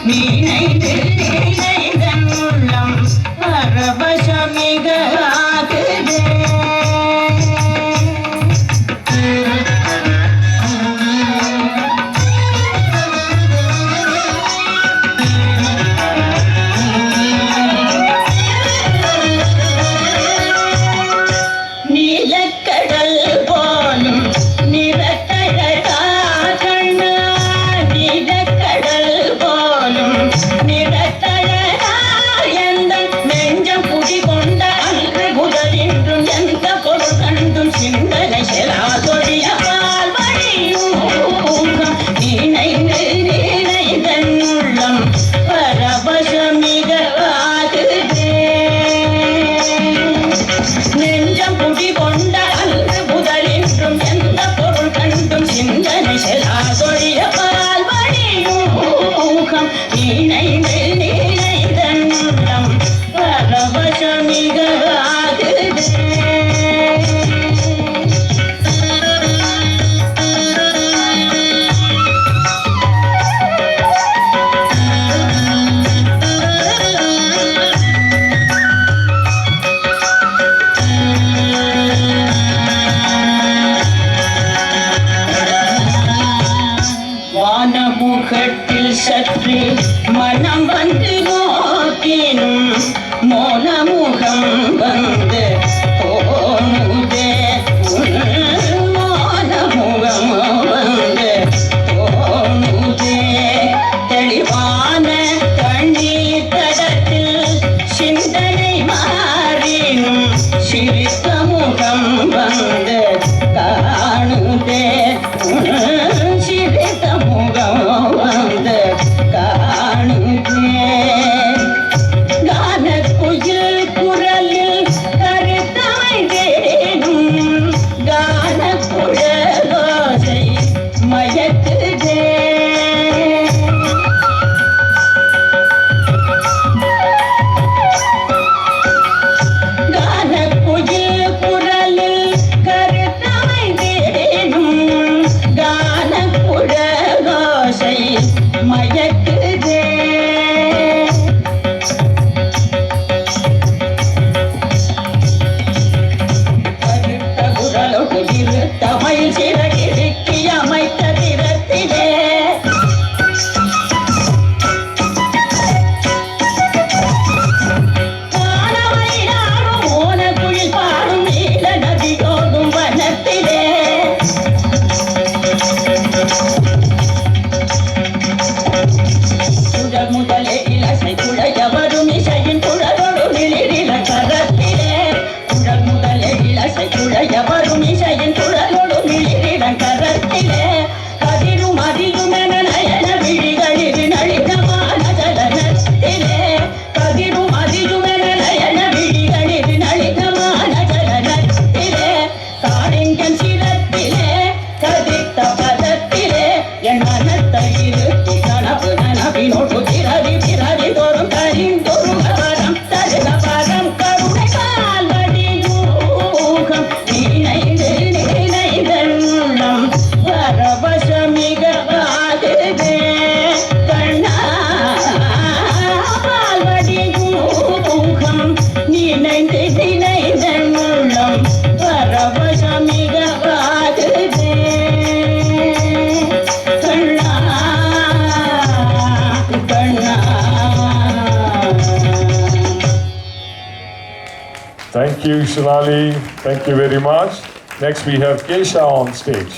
நினைந்து நினைதன் உள்ளம் பரவசமிக ஆகுதே. நீலக்கடல் போலும் நிறத்தழகா கண்ணா, நீலக்கடல் போலும் நிறத்தழகா எந்தன் நெஞ்சம் குடிகொண்ட அன்று முதலின்றும் எந்த பொருள் கண்டும் சிந்தனை செலாதொழிய பால்வழியும் நினைந்து நினைதன் உள்ளம் பரவசமிக ஆகுதே. நெஞ்சம் குடிகொண்ட அன்று முதலின்றும் எந்த பொருள் கண்டும் சிந்தனை செலாதொழிய பால்வழியும் நினைந்து நினைதன் உள்ளம் பரவசமிக ஆகுதே. வானமுகத்தில் சற்று மனம் வந்து நோக்கினும் மோனமுகம் வந்து போனுதே. மோனமுகம் வந்து போனுதே. தெளிவான கண்ணீர் தடத்தில் சிந்தனை மாறினும் சிரித்த முகம் வந்து காணுதே. சிரித்த முகம் வந்து காணுதே. கானக்குயில் குரலில் கருத்தமைந்தேனும் கானக்குழலோசை மயக்குதே. கானக்குயில் குரலில் கருத்தமைந்தேனும் கானக்குழலோசை மயக்குதே. கருத்த குரலோடு இருத்த மயில் சிறகிருக்கி அமைத்த திறத்திலே வானமயிலாடும் ஓனக்குயில் பாடும் நீல நதியோடும் வனத்திலே சுடர் முதலே இலசை குழைய வரும் இசையின் குழலோடு நிலிரில கரத்திலே. சுடர் முதலே இலசை குழைய வரும் இசையின் குழலோடு நிலிரில கரத்திலே. கதிரும் அறியுமென நயன விழிகளில் நளினமான ஜலனத்திலே. கதிரும் அறியுமென நயன விழிகளில் நளினமான ஜலனத்திலே. காளிங்கன் சிரத்திலே கதித்த பதத்திலே என் மனத்தை இருத்தி கனவு நனவினோடு திரவி திரவி தோறும் கரிந்தொரு கவரம் தருக பரம் கருணை பால்வடியூகம் நினைந்து நினைதன் உள்ளம் பரவசமிக ஆகுதே. கண்ணா பால்வடியூகம் நினைந்து நினைதன் உள்ளம் பரவசமிக ஆகுதே. கண்ணா கண்ணா. Thank you, Sonali. Thank you very much. Next, we have Kesha on stage.